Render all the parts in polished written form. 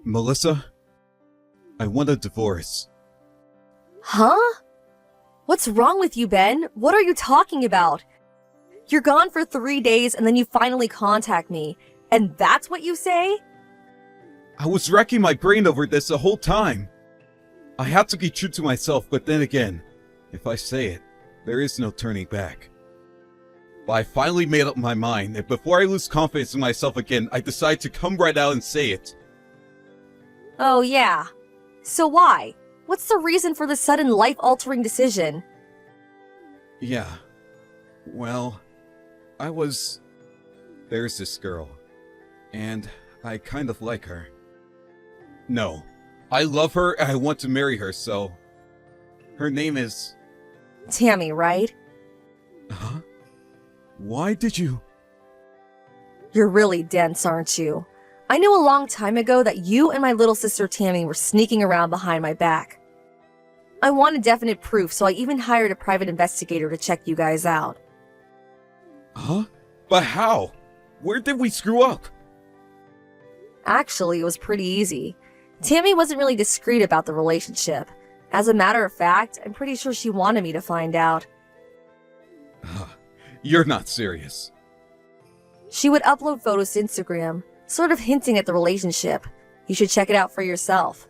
Melissa, I want a divorce. Huh? What's wrong with you, Ben? What are you talking about? You're gone for 3 days and then you finally contact me. And that's what you say? I was racking my brain over this the whole time. I had to be true to myself, but then again, if I say it, there is no turning back. But I finally made up my mind, and before I lose confidence in myself again, I decided to come right out and say it. Oh yeah. So why? What's the reason for this sudden life-altering decision? Yeah. Well, there's this girl. And I kind of like her. No. I love her and I want to marry her, so... Her name is... Tammy, right? Huh? Why did you... You're really dense, aren't you? I knew a long time ago that you and my little sister Tammy were sneaking around behind my back. I wanted definite proof, so I even hired a private investigator to check you guys out. Huh? But how? Where did we screw up? Actually, it was pretty easy. Tammy wasn't really discreet about the relationship. As a matter of fact, I'm pretty sure she wanted me to find out. You're not serious. She would upload photos to Instagram, sort of hinting at the relationship. You should check it out for yourself.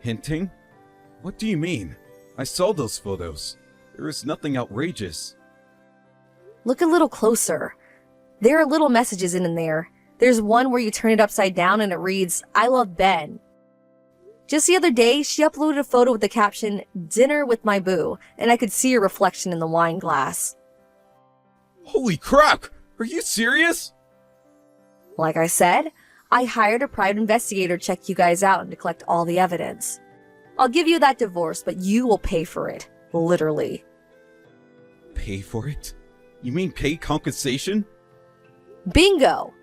Hinting? What do you mean? I saw those photos. There is nothing outrageous. Look a little closer. There are little messages in there. There's one where you turn it upside down and it reads, "I love Ben." Just the other day, she uploaded a photo with the caption, "Dinner with my boo," and I could see her reflection in the wine glass. Holy crap! Are you serious? Like I said, I hired a private investigator to check you guys out and to collect all the evidence. I'll give you that divorce, but you will pay for it. Literally. Pay for it? You mean pay compensation? Bingo!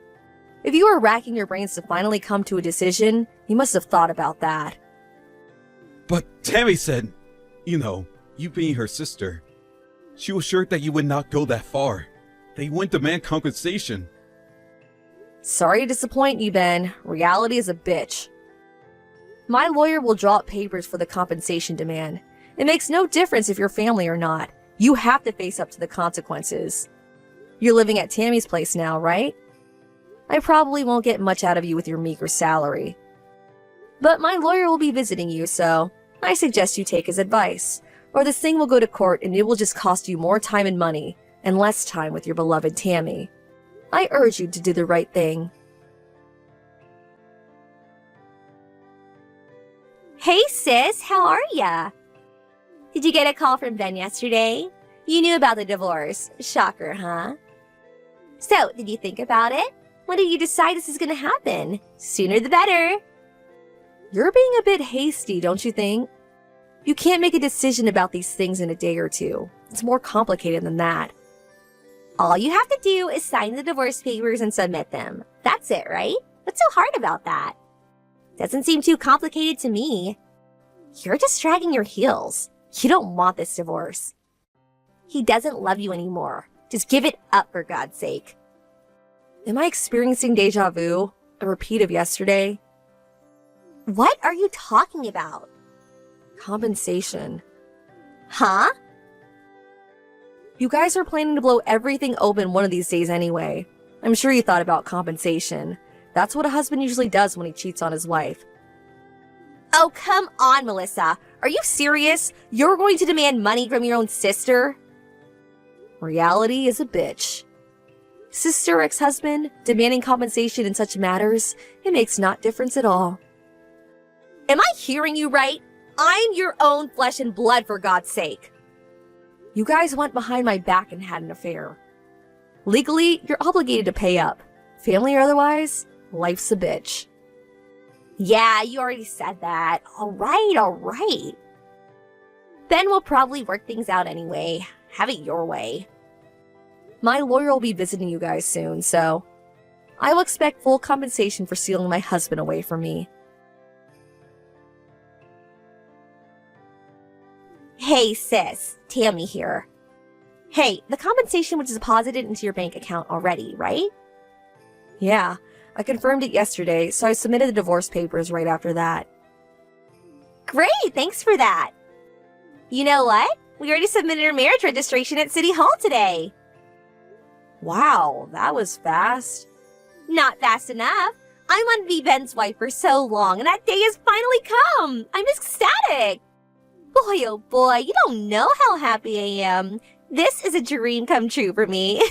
If you were racking your brains to finally come to a decision, you must have thought about that. But Tammy said, you being her sister, she was sure that you would not go that far. They wouldn't demand compensation. Sorry to disappoint you, Ben. Reality is a bitch. My lawyer will draw up papers for the compensation demand. It makes no difference if you're family or not. You have to face up to the consequences. You're living at Tammy's place now, right? I probably won't get much out of you with your meager salary. But my lawyer will be visiting you, so I suggest you take his advice. Or this thing will go to court and it will just cost you more time and money, and less time with your beloved Tammy. I urge you to do the right thing. Hey sis, how are ya? Did you get a call from Ben yesterday? You knew about the divorce. Shocker, huh? So, did you think about it? When did you decide this is gonna happen? Sooner the better. You're being a bit hasty, don't you think? You can't make a decision about these things in a day or two. It's more complicated than that. All you have to do is sign the divorce papers and submit them. That's it, right? What's so hard about that? Doesn't seem too complicated to me. You're just dragging your heels. You don't want this divorce. He doesn't love you anymore. Just give it up, for God's sake. Am I experiencing deja vu? A repeat of yesterday? What are you talking about? Compensation. Huh? You guys are planning to blow everything open one of these days anyway. I'm sure you thought about compensation. That's what a husband usually does when he cheats on his wife. Oh, come on, Melissa. Are you serious? You're going to demand money from your own sister? Reality is a bitch. Sister, ex-husband, demanding compensation in such matters, it makes not difference at all. Am I hearing you right? I'm your own flesh and blood, for God's sake. You guys went behind my back and had an affair. Legally, you're obligated to pay up. Family or otherwise, life's a bitch. Yeah, you already said that. All right. Ben will probably work things out anyway. Have it your way. My lawyer will be visiting you guys soon, so I will expect full compensation for stealing my husband away from me. Hey sis, Tammy here. Hey, the compensation was deposited into your bank account already, right? Yeah, I confirmed it yesterday, so I submitted the divorce papers right after that. Great, thanks for that. You know what? We already submitted our marriage registration at City Hall today. Wow, that was fast. Not fast enough. I wanted to be Ben's wife for so long, and that day has finally come. I'm ecstatic. Boy, oh boy, you don't know how happy I am. This is a dream come true for me.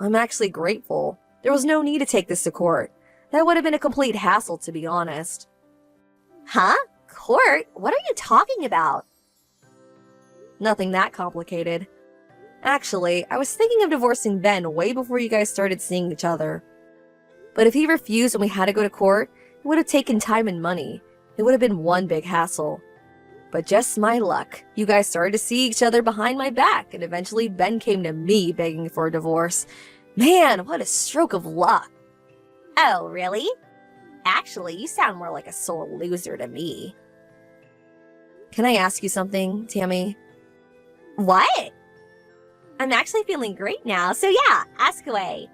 I'm actually grateful. There was no need to take this to court. That would have been a complete hassle, to be honest. Huh? Court? What are you talking about? Nothing that complicated. Actually, I was thinking of divorcing Ben way before you guys started seeing each other. But if he refused and we had to go to court, it would have taken time and money. It would have been one big hassle. But just my luck, you guys started to see each other behind my back, and eventually Ben came to me begging for a divorce. Man, what a stroke of luck. Oh, really? Actually, you sound more like a sore loser to me. Can I ask you something, Tammy? What? I'm actually feeling great now, so yeah, ask away.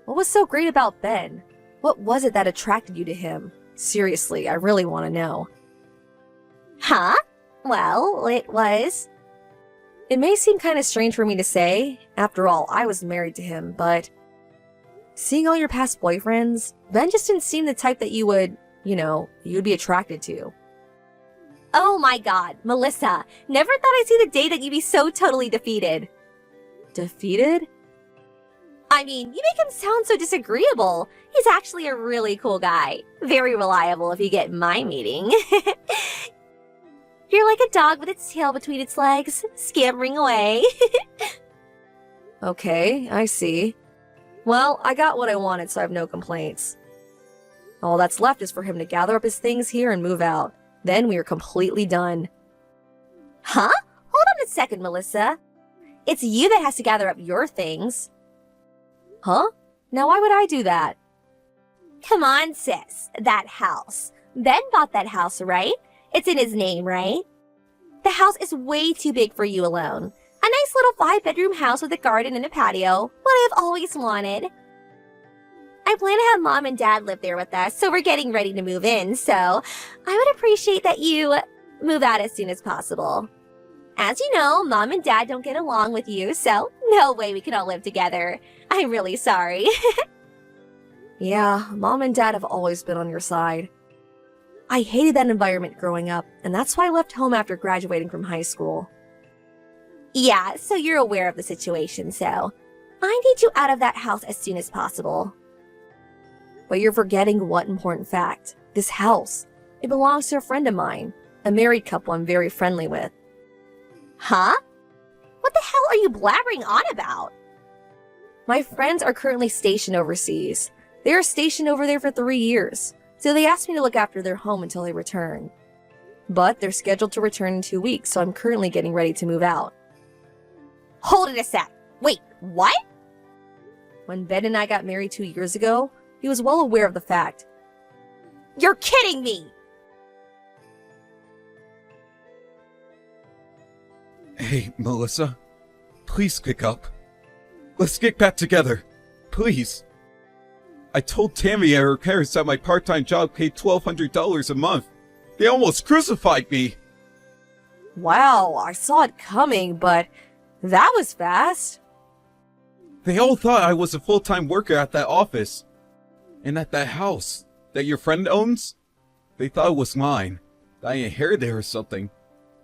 What was so great about Ben? What was it that attracted you to him? Seriously, I really want to know. Huh? Well, it was... It may seem kind of strange for me to say. After all, I was married to him, but... Seeing all your past boyfriends, Ben just didn't seem the type that you'd be attracted to. Oh my god, Melissa, never thought I'd see the day that you'd be so totally defeated. Defeated? I mean, you make him sound so disagreeable. He's actually a really cool guy. Very reliable if you get my meaning. You're like a dog with its tail between its legs, scampering away. Okay, I see. Well, I got what I wanted, so I have no complaints. All that's left is for him to gather up his things here and move out. Then we are completely done. Huh? Hold on a second, Melissa. It's you that has to gather up your things. Huh? Now why would I do that? Come on, sis. That house. Ben bought that house, right? It's in his name, right? The house is way too big for you alone. A nice little 5-bedroom house with a garden and a patio. What I've always wanted. I plan to have Mom and Dad live there with us, so we're getting ready to move in, so I would appreciate that you move out as soon as possible. As you know, Mom and Dad don't get along with you, so no way we can all live together. I'm really sorry. Yeah, Mom and Dad have always been on your side. I hated that environment growing up, and that's why I left home after graduating from high school. Yeah, so you're aware of the situation, so I need you out of that house as soon as possible. But you're forgetting one important fact. This house, it belongs to a friend of mine, a married couple I'm very friendly with. Huh? What the hell are you blabbering on about? My friends are currently stationed overseas. They are stationed over there for 3 years, so they asked me to look after their home until they return. But they're scheduled to return in 2 weeks, so I'm currently getting ready to move out. Hold it a sec. Wait, what? When Ben and I got married 2 years ago, he was well aware of the fact. You're kidding me! Hey, Melissa. Please pick up. Let's get back together. Please. I told Tammy and her parents that my part-time job paid $1,200 a month. They almost crucified me. Wow, I saw it coming, but that was fast. They all thought I was a full-time worker at that office. And at that house that your friend owns. They thought it was mine. That I inherited or something.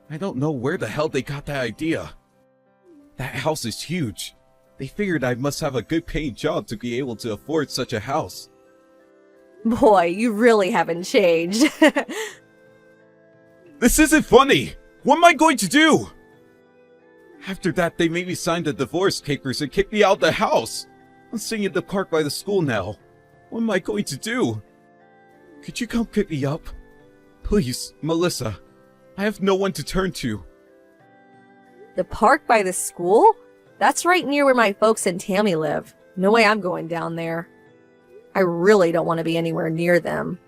I don't know where the hell they got that idea. That house is huge. They figured I must have a good paying job to be able to afford such a house. Boy, you really haven't changed. This isn't funny! What am I going to do? After that, they made me sign the divorce papers and kicked me out of the house. I'm staying in the park by the school now. What am I going to do? Could you come pick me up? Please, Melissa. I have no one to turn to. The park by the school? That's right near where my folks and Tammy live. No way I'm going down there. I really don't want to be anywhere near them.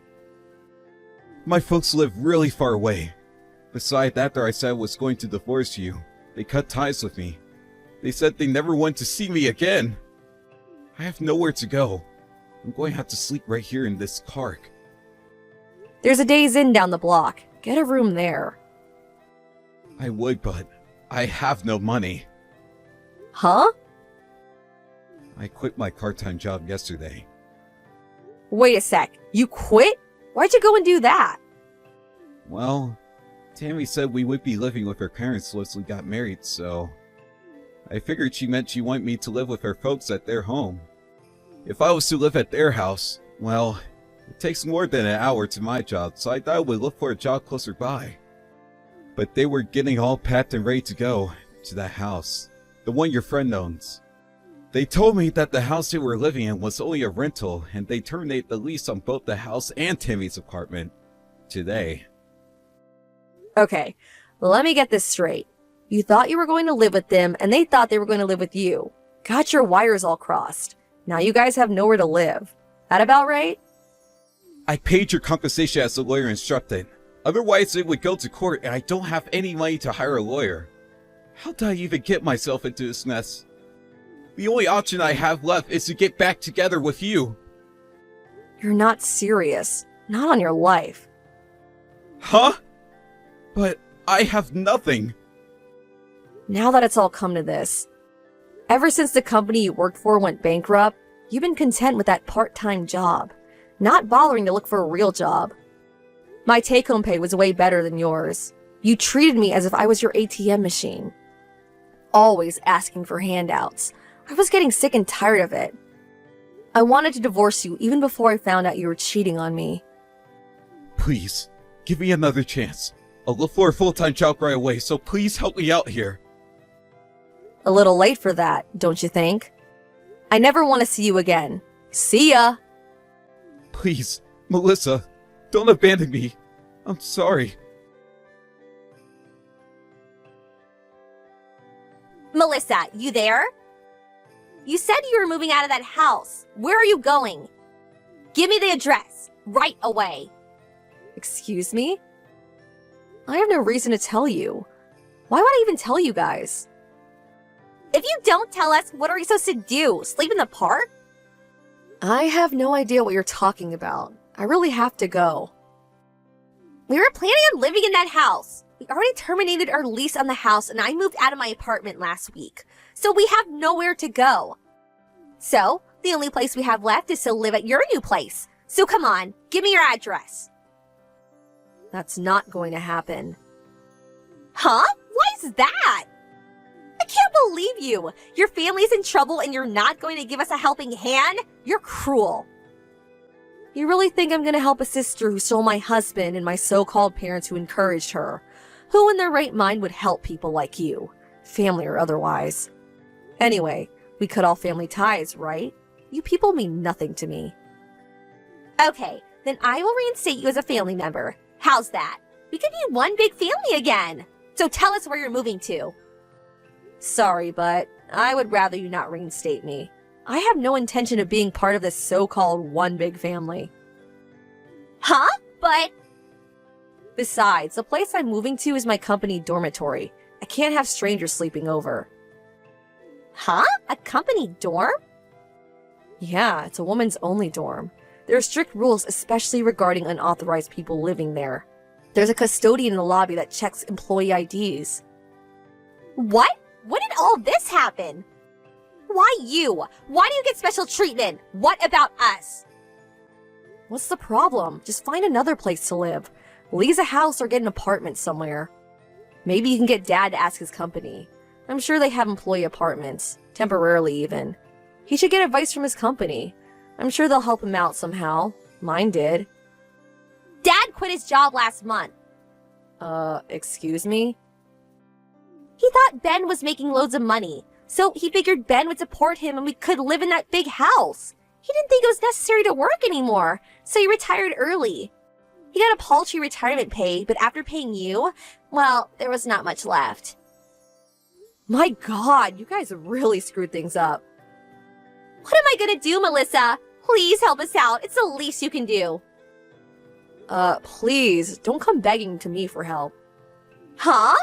My folks live really far away. Besides, after I said I was going to divorce you, they cut ties with me. They said they never want to see me again. I have nowhere to go. I'm going to have to sleep right here in this park. There's a Days Inn down the block. Get a room there. I would, but I have no money. Huh? I quit my part-time job yesterday. Wait a sec. You quit? Why'd you go and do that? Well, Tammy said we would be living with her parents once we got married, so I figured she meant she wanted me to live with her folks at their home. If I was to live at their house, well, it takes more than an hour to my job, so I thought I would look for a job closer by. But they were getting all packed and ready to go to that house, the one your friend owns. They told me that the house they were living in was only a rental, and they terminated the lease on both the house and Tammy's apartment today. Okay, let me get this straight. You thought you were going to live with them, and they thought they were going to live with you. Got your wires all crossed. Now you guys have nowhere to live. That about right? I paid your compensation as the lawyer instructed. Otherwise, it would go to court, and I don't have any money to hire a lawyer. How did I even get myself into this mess? The only option I have left is to get back together with you. You're not serious. Not on your life. Huh? But I have nothing. Now that it's all come to this, ever since the company you worked for went bankrupt, you've been content with that part-time job, not bothering to look for a real job. My take-home pay was way better than yours. You treated me as if I was your ATM machine. Always asking for handouts. I was getting sick and tired of it. I wanted to divorce you even before I found out you were cheating on me. Please, give me another chance. I'll look for a full-time job right away, so please help me out here. A little late for that, don't you think? I never want to see you again. See ya! Please, Melissa, don't abandon me. I'm sorry. Melissa, you there? You said you were moving out of that house. Where are you going? Give me the address, right away. Excuse me? I have no reason to tell you. Why would I even tell you guys? If you don't tell us, what are we supposed to do? Sleep in the park? I have no idea what you're talking about. I really have to go. We were planning on living in that house. We already terminated our lease on the house and I moved out of my apartment last week. So we have nowhere to go. So, the only place we have left is to live at your new place. So come on, give me your address. That's not going to happen. Huh? Why is that? I can't believe you. Your family's in trouble and you're not going to give us a helping hand? You're cruel. You really think I'm going to help a sister who stole my husband and my so-called parents who encouraged her? Who in their right mind would help people like you? Family or otherwise. Anyway, we cut all family ties, right? You people mean nothing to me. Okay, then I will reinstate you as a family member. How's that? We could be one big family again. So tell us where you're moving to. Sorry, but I would rather you not reinstate me. I have no intention of being part of this so-called one big family. Huh? But... Besides, the place I'm moving to is my company dormitory. I can't have strangers sleeping over. Huh? A company dorm? Yeah, it's a woman's only dorm. There are strict rules, especially regarding unauthorized people living there. There's a custodian in the lobby that checks employee IDs. What? When did all this happen? Why you? Why do you get special treatment? What about us? What's the problem? Just find another place to live. Lease a house or get an apartment somewhere. Maybe you can get Dad to ask his company. I'm sure they have employee apartments, temporarily even. He should get advice from his company. I'm sure they'll help him out somehow. Mine did. Dad quit his job last month. Excuse me? He thought Ben was making loads of money, so he figured Ben would support him and we could live in that big house. He didn't think it was necessary to work anymore, so he retired early. He got a paltry retirement pay, but after paying you, well, there was not much left. My God, you guys really screwed things up. What am I gonna do, Melissa? Please help us out. It's the least you can do. Please, don't come begging to me for help. Huh?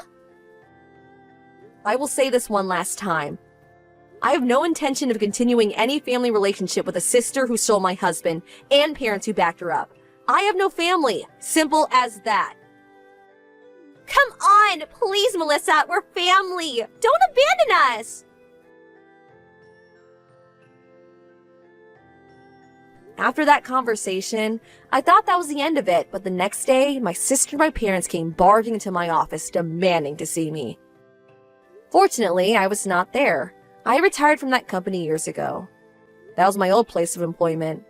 I will say this one last time. I have no intention of continuing any family relationship with a sister who stole my husband and parents who backed her up. I have no family. Simple as that. Come on, please, Melissa, we're family. Don't abandon us. After that conversation, I thought that was the end of it, but the next day, my sister and my parents came barging into my office demanding to see me. Fortunately, I was not there. I retired from that company years ago. That was my old place of employment.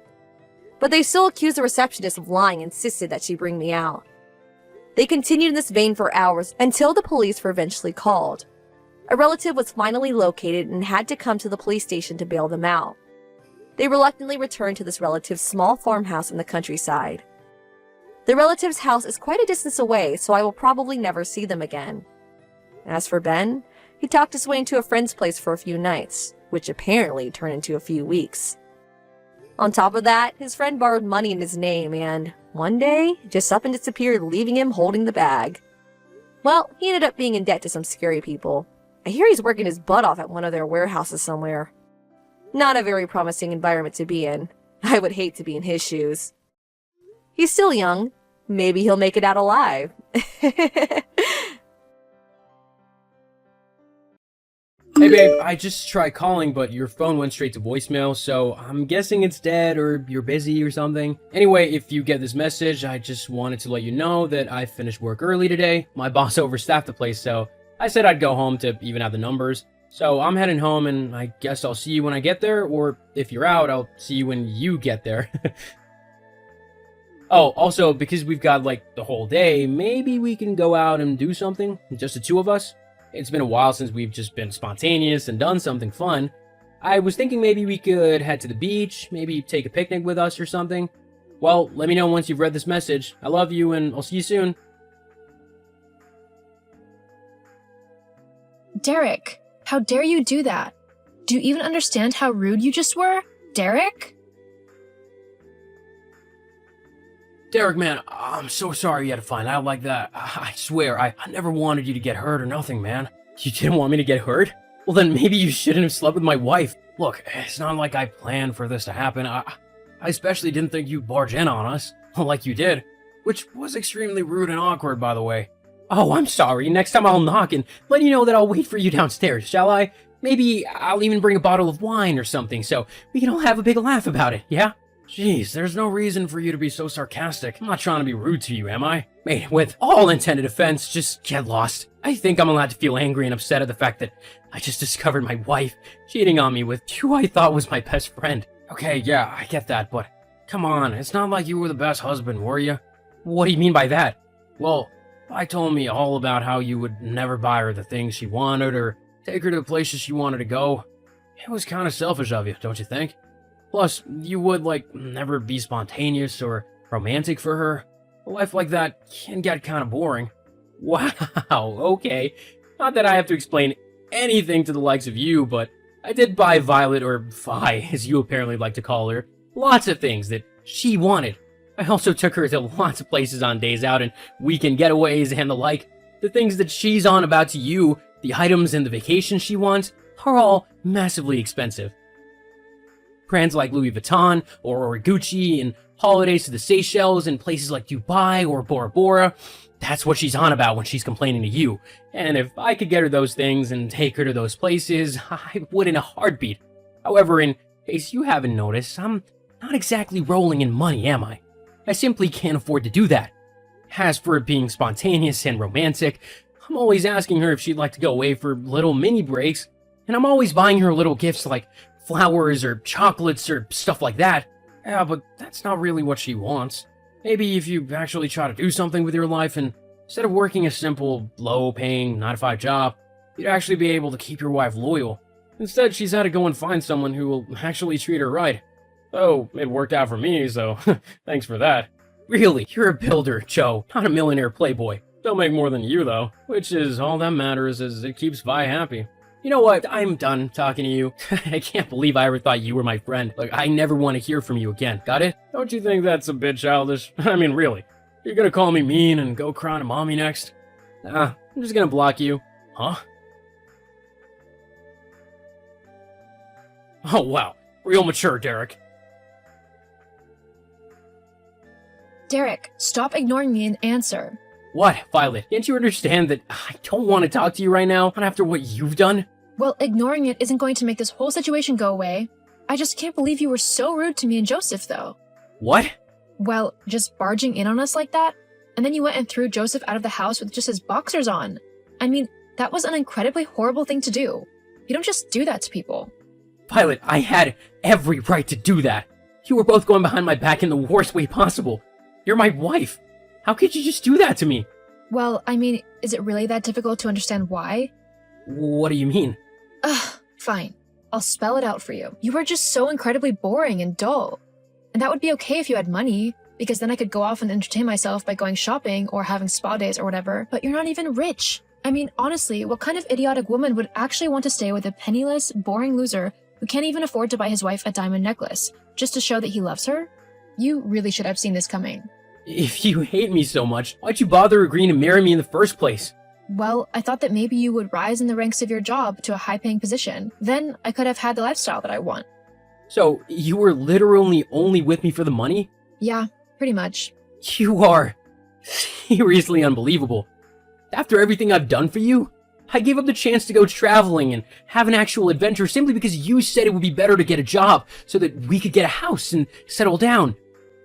But they still accused the receptionist of lying and insisted that she bring me out. They continued in this vein for hours until the police were eventually called. A relative was finally located and had to come to the police station to bail them out. They reluctantly returned to this relative's small farmhouse in the countryside. The relative's house is quite a distance away, so I will probably never see them again. As for Ben, he talked his way into a friend's place for a few nights, which apparently turned into a few weeks. On top of that, his friend borrowed money in his name and, one day, just up and disappeared, leaving him holding the bag. Well, he ended up being in debt to some scary people. I hear he's working his butt off at one of their warehouses somewhere. Not a very promising environment to be in. I would hate to be in his shoes. He's still young. Maybe he'll make it out alive. Hey babe, I just tried calling, but your phone went straight to voicemail, so I'm guessing it's dead or you're busy or something. Anyway, if you get this message, I just wanted to let you know that I finished work early today. My boss overstaffed the place, so I said I'd go home to even out the numbers. So I'm heading home, and I guess I'll see you when I get there, or if you're out, I'll see you when you get there. Oh, also, because we've got like the whole day, maybe we can go out and do something, just the two of us. It's been a while since we've just been spontaneous and done something fun. I was thinking maybe we could head to the beach, maybe take a picnic with us or something. Well, let me know once you've read this message. I love you, and I'll see you soon. Derek, how dare you do that? Do you even understand how rude you just were? Derek? Derek, man, I'm so sorry you had to find out like that. I swear, I never wanted you to get hurt or nothing, man. You didn't want me to get hurt? Well, then maybe you shouldn't have slept with my wife. Look, it's not like I planned for this to happen. I especially didn't think you'd barge in on us, like you did, which was extremely rude and awkward, by the way. Oh, I'm sorry. Next time I'll knock and let you know that I'll wait for you downstairs, shall I? Maybe I'll even bring a bottle of wine or something so we can all have a big laugh about it, yeah? Jeez, there's no reason for you to be so sarcastic. I'm not trying to be rude to you, am I? Mate, with all intended offense, just get lost. I think I'm allowed to feel angry and upset at the fact that I just discovered my wife cheating on me with who I thought was my best friend. Okay, yeah, I get that, but come on, it's not like you were the best husband, were you? What do you mean by that? Well, I told me all about how you would never buy her the things she wanted or take her to the places she wanted to go. It was kind of selfish of you, don't you think? Plus, you would, never be spontaneous or romantic for her. A life like that can get kind of boring. Wow, okay. Not that I have to explain anything to the likes of you, but I did buy Violet, or Vi, as you apparently like to call her, lots of things that she wanted. I also took her to lots of places on days out and weekend getaways and the like. The things that she's on about to you, the items and the vacations she wants, are all massively expensive. Brands like Louis Vuitton or Gucci, and holidays to the Seychelles and places like Dubai or Bora Bora. That's what she's on about when she's complaining to you. And if I could get her those things and take her to those places, I would in a heartbeat. However, in case you haven't noticed, I'm not exactly rolling in money, am I? I simply can't afford to do that. As for it being spontaneous and romantic, I'm always asking her if she'd like to go away for little mini breaks, and I'm always buying her little gifts like flowers or chocolates or stuff like that. Yeah, but that's not really what she wants. Maybe if you actually try to do something with your life and instead of working a simple, low-paying 9-to-5 job, you'd actually be able to keep your wife loyal. Instead, she's had to go and find someone who will actually treat her right. Oh, it worked out for me, so thanks for that. Really, you're a builder, Joe, not a millionaire playboy. Don't make more than you, though, which is all that matters as it keeps Vi happy. You know what? I'm done talking to you. I can't believe I ever thought you were my friend. Like, I never want to hear from you again. Got it? Don't you think that's a bit childish? I mean, really. You're gonna call me mean and go cry to mommy next? Nah, I'm just gonna block you. Huh? Oh, wow. Real mature, Derek. Derek, stop ignoring me and answer. What, Violet? Can't you understand that I don't want to talk to you right now, not after what you've done? Well, ignoring it isn't going to make this whole situation go away. I just can't believe you were so rude to me and Joseph, though. What? Well, just barging in on us like that? And then you went and threw Joseph out of the house with just his boxers on. I mean, that was an incredibly horrible thing to do. You don't just do that to people. Violet, I had every right to do that. You were both going behind my back in the worst way possible. You're my wife. How could you just do that to me? Well, I mean, is it really that difficult to understand why? What do you mean? Ugh, fine. I'll spell it out for you. You were just so incredibly boring and dull. And that would be okay if you had money, because then I could go off and entertain myself by going shopping or having spa days or whatever, but you're not even rich. I mean, honestly, what kind of idiotic woman would actually want to stay with a penniless, boring loser who can't even afford to buy his wife a diamond necklace, just to show that he loves her? You really should have seen this coming. If you hate me so much, why'd you bother agreeing to marry me in the first place? Well, I thought that maybe you would rise in the ranks of your job to a high-paying position. Then I could have had the lifestyle that I want. So, you were literally only with me for the money? Yeah, pretty much. You are seriously unbelievable. After everything I've done for you, I gave up the chance to go traveling and have an actual adventure simply because you said it would be better to get a job so that we could get a house and settle down.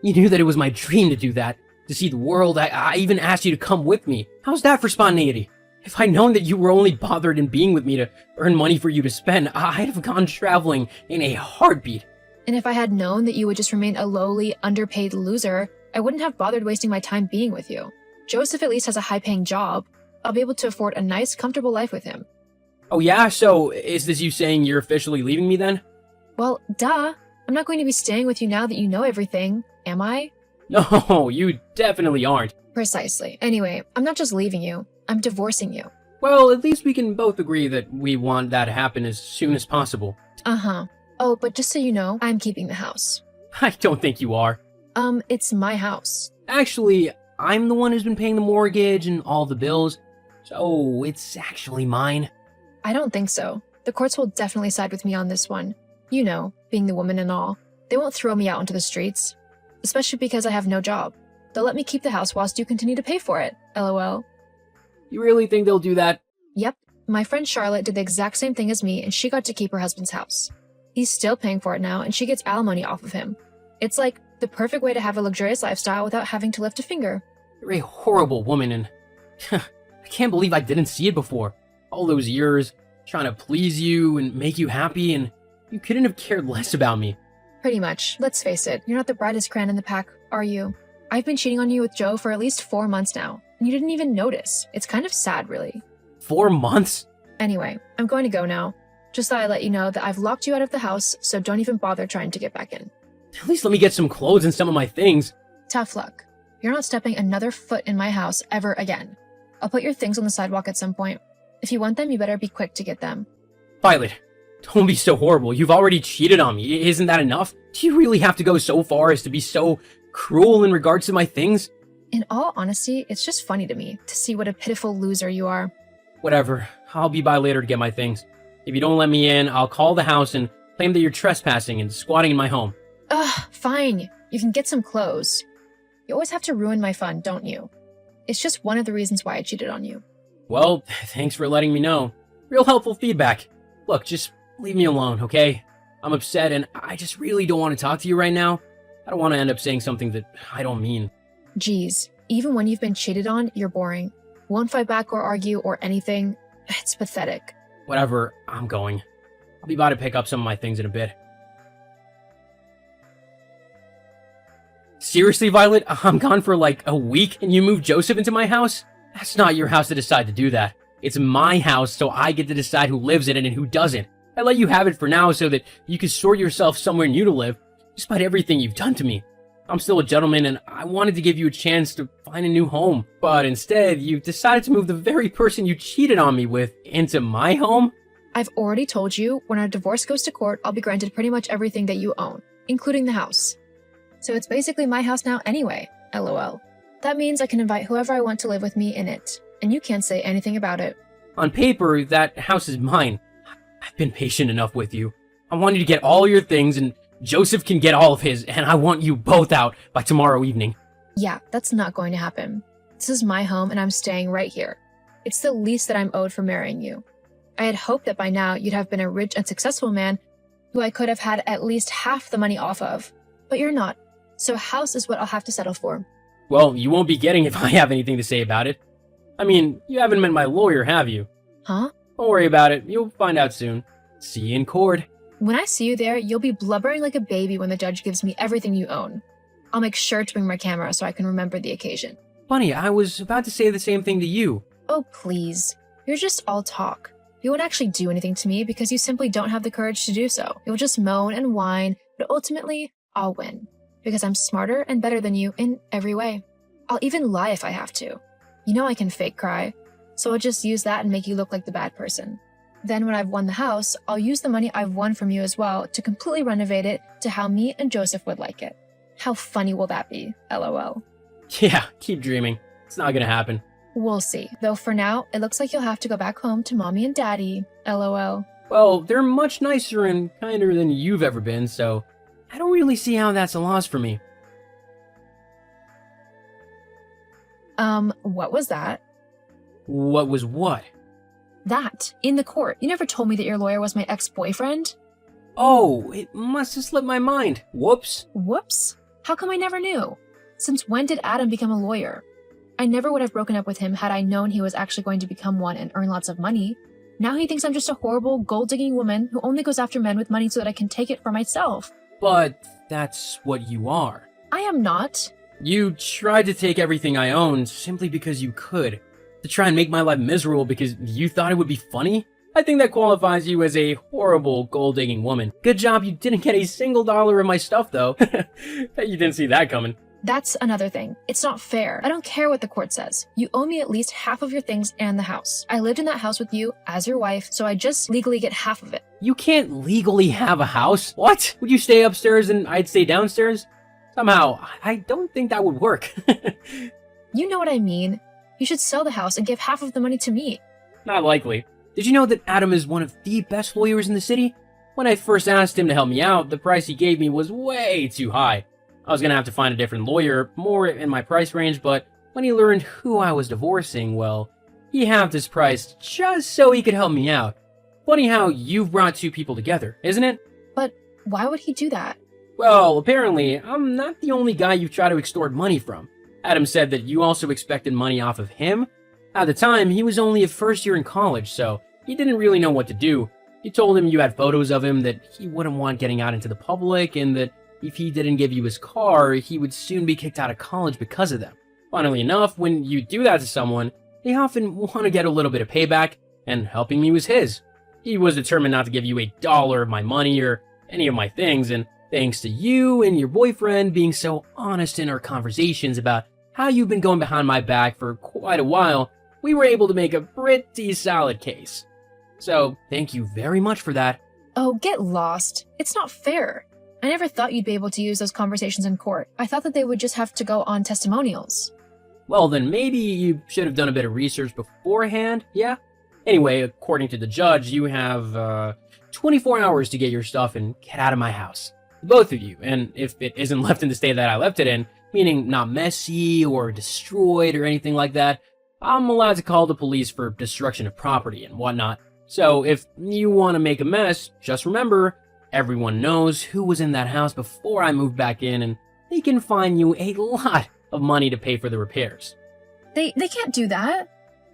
You knew that it was my dream to do that, to see the world. I even asked you to come with me. How's that for spontaneity? If I'd known that you were only bothered in being with me to earn money for you to spend, I'd have gone traveling in a heartbeat. And if I had known that you would just remain a lowly, underpaid loser, I wouldn't have bothered wasting my time being with you. Joseph at least has a high-paying job. I'll be able to afford a nice, comfortable life with him. Oh yeah? So, is this you saying you're officially leaving me then? Well, duh. I'm not going to be staying with you now that you know everything, am I? No, you definitely aren't. Precisely. Anyway, I'm not just leaving you. I'm divorcing you. Well, at least we can both agree that we want that to happen as soon as possible. Uh-huh. Oh, but just so you know, I'm keeping the house. I don't think you are. It's my house. Actually, I'm the one who's been paying the mortgage and all the bills, so it's actually mine. I don't think so. The courts will definitely side with me on this one. You know, being the woman and all. They won't throw me out onto the streets. Especially because I have no job. They'll let me keep the house whilst you continue to pay for it. LOL. You really think they'll do that? Yep. My friend Charlotte did the exact same thing as me and she got to keep her husband's house. He's still paying for it now and she gets alimony off of him. It's like the perfect way to have a luxurious lifestyle without having to lift a finger. You're a horrible woman and I can't believe I didn't see it before. All those years, trying to please you and make you happy, and you couldn't have cared less about me. Pretty much. Let's face it, you're not the brightest crayon in the pack, are you? I've been cheating on you with Joe for at least 4 months now, and you didn't even notice. It's kind of sad, really. 4 months? Anyway, I'm going to go now. Just thought I'd let you know that I've locked you out of the house, so don't even bother trying to get back in. At least let me get some clothes and some of my things. Tough luck. You're not stepping another foot in my house ever again. I'll put your things on the sidewalk at some point. If you want them, you better be quick to get them. Violet, don't be so horrible. You've already cheated on me. Isn't that enough? Do you really have to go so far as to be so cruel in regards to my things? In all honesty, it's just funny to me to see what a pitiful loser you are. Whatever. I'll be by later to get my things. If you don't let me in, I'll call the house and claim that you're trespassing and squatting in my home. Ugh, fine. You can get some clothes. You always have to ruin my fun, don't you? It's just one of the reasons why I cheated on you. Well, thanks for letting me know. Real helpful feedback. Look, just leave me alone, okay? I'm upset and I just really don't want to talk to you right now. I don't want to end up saying something that I don't mean. Geez, even when you've been cheated on, you're boring. Won't fight back or argue or anything. It's pathetic. Whatever, I'm going. I'll be by to pick up some of my things in a bit. Seriously, Violet? I'm gone for like a week and you moved Joseph into my house? That's not your house to decide to do that. It's my house, so I get to decide who lives in it and who doesn't. I let you have it for now so that you can sort yourself somewhere new to live, despite everything you've done to me. I'm still a gentleman and I wanted to give you a chance to find a new home. But instead, you decided to move the very person you cheated on me with into my home? I've already told you, when our divorce goes to court, I'll be granted pretty much everything that you own, including the house. So it's basically my house now anyway, LOL. That means I can invite whoever I want to live with me in it, and you can't say anything about it. On paper, that house is mine. I've been patient enough with you. I want you to get all your things, and Joseph can get all of his, and I want you both out by tomorrow evening. Yeah, that's not going to happen. This is my home and I'm staying right here. It's the least that I'm owed for marrying you. I had hoped that by now you'd have been a rich and successful man who I could have had at least half the money off of. But you're not, so a house is what I'll have to settle for. Well, you won't be getting if I have anything to say about it. I mean, you haven't met my lawyer, have you? Huh? Don't worry about it. You'll find out soon. See you in court. When I see you there, you'll be blubbering like a baby when the judge gives me everything you own. I'll make sure to bring my camera so I can remember the occasion. Bunny, I was about to say the same thing to you. Oh, please. You're just all talk. You won't actually do anything to me because you simply don't have the courage to do so. You'll just moan and whine, but ultimately, I'll win. Because I'm smarter and better than you in every way. I'll even lie if I have to. You know I can fake cry, so I'll just use that and make you look like the bad person. Then when I've won the house, I'll use the money I've won from you as well to completely renovate it to how me and Joseph would like it. How funny will that be? LOL. Yeah, keep dreaming. It's not gonna happen. We'll see. Though for now, it looks like you'll have to go back home to mommy and daddy. LOL. Well, they're much nicer and kinder than you've ever been, so I don't really see how that's a loss for me. What was that? What was what? That. In the court. You never told me that your lawyer was my ex-boyfriend? Oh, it must have slipped my mind. Whoops. Whoops. How come I never knew? Since when did Adam become a lawyer? I never would have broken up with him had I known he was actually going to become one and earn lots of money. Now he thinks I'm just a horrible, gold-digging woman who only goes after men with money so that I can take it for myself. But that's what you are. I am not. You tried to take everything I owned simply because you could. To try and make my life miserable because you thought it would be funny? I think that qualifies you as a horrible gold-digging woman. Good job you didn't get a single dollar of my stuff, though. Bet you didn't see that coming. That's another thing. It's not fair. I don't care what the court says. You owe me at least half of your things and the house. I lived in that house with you as your wife, so I just legally get half of it. You can't legally have a house. What? Would you stay upstairs and I'd stay downstairs? Somehow, I don't think that would work. You know what I mean. You should sell the house and give half of the money to me. Not likely. Did you know that Adam is one of the best lawyers in the city? When I first asked him to help me out, the price he gave me was way too high. I was gonna have to find a different lawyer, more in my price range, but when he learned who I was divorcing, well, he halved his price just so he could help me out. Funny how you've brought two people together, isn't it? But why would he do that? Well, apparently, I'm not the only guy you've tried to extort money from. Adam said that you also expected money off of him. At the time, he was only a first year in college, so he didn't really know what to do. You told him you had photos of him that he wouldn't want getting out into the public, and that if he didn't give you his car, he would soon be kicked out of college because of them. Funnily enough, when you do that to someone, they often want to get a little bit of payback, and helping me was his. He was determined not to give you $1 of my money or any of my things, and thanks to you and your boyfriend being so honest in our conversations about how you've been going behind my back for quite a while, we were able to make a pretty solid case. So, thank you very much for that. Oh, get lost. It's not fair. I never thought you'd be able to use those conversations in court. I thought that they would just have to go on testimonials. Well, then maybe you should have done a bit of research beforehand, yeah? Anyway, according to the judge, you have 24 hours to get your stuff and get out of my house. Both of you, and if it isn't left in the state that I left it in, meaning not messy or destroyed or anything like that, I'm allowed to call the police for destruction of property and whatnot. So if you want to make a mess, just remember, everyone knows who was in that house before I moved back in, and they can fine you a lot of money to pay for the repairs. They can't do that.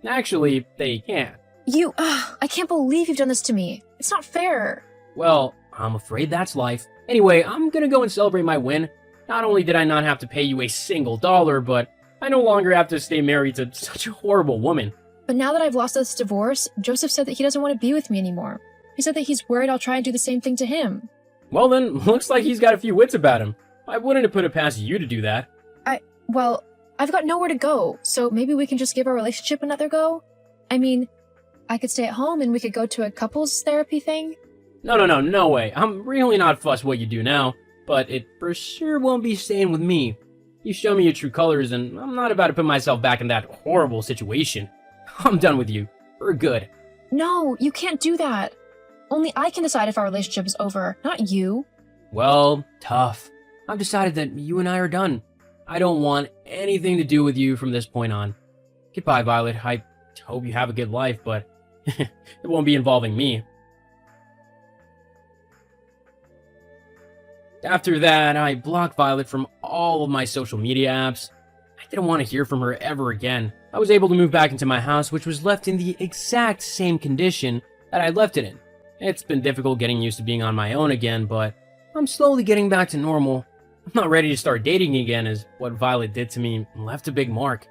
Actually, they can. I can't believe you've done this to me. It's not fair. Well, I'm afraid that's life. Anyway, I'm gonna go and celebrate my win. Not only did I not have to pay you a single dollar, but I no longer have to stay married to such a horrible woman. But now that I've lost this divorce, Joseph said that he doesn't want to be with me anymore. He said that he's worried I'll try and do the same thing to him. Well then, looks like he's got a few wits about him. I wouldn't have put it past you to do that. Well, I've got nowhere to go, so maybe we can just give our relationship another go? I mean, I could stay at home and we could go to a couples therapy thing. No way. I'm really not fussed what you do now, but it for sure won't be staying with me. You show me your true colors, and I'm not about to put myself back in that horrible situation. I'm done with you. For good. No, you can't do that. Only I can decide if our relationship is over, not you. Well, tough. I've decided that you and I are done. I don't want anything to do with you from this point on. Goodbye, Violet. I hope you have a good life, but it won't be involving me. After that, I blocked Violet from all of my social media apps. I didn't want to hear from her ever again. I was able to move back into my house, which was left in the exact same condition that I left it in. It's been difficult getting used to being on my own again, but I'm slowly getting back to normal. I'm not ready to start dating again, as what Violet did to me left a big mark.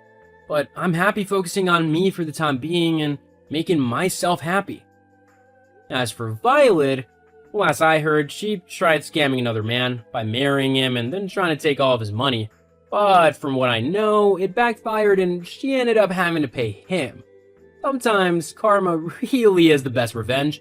But I'm happy focusing on me for the time being and making myself happy. As for Violet, last I heard, she tried scamming another man by marrying him and then trying to take all of his money. But from what I know, it backfired and she ended up having to pay him. Sometimes karma really is the best revenge.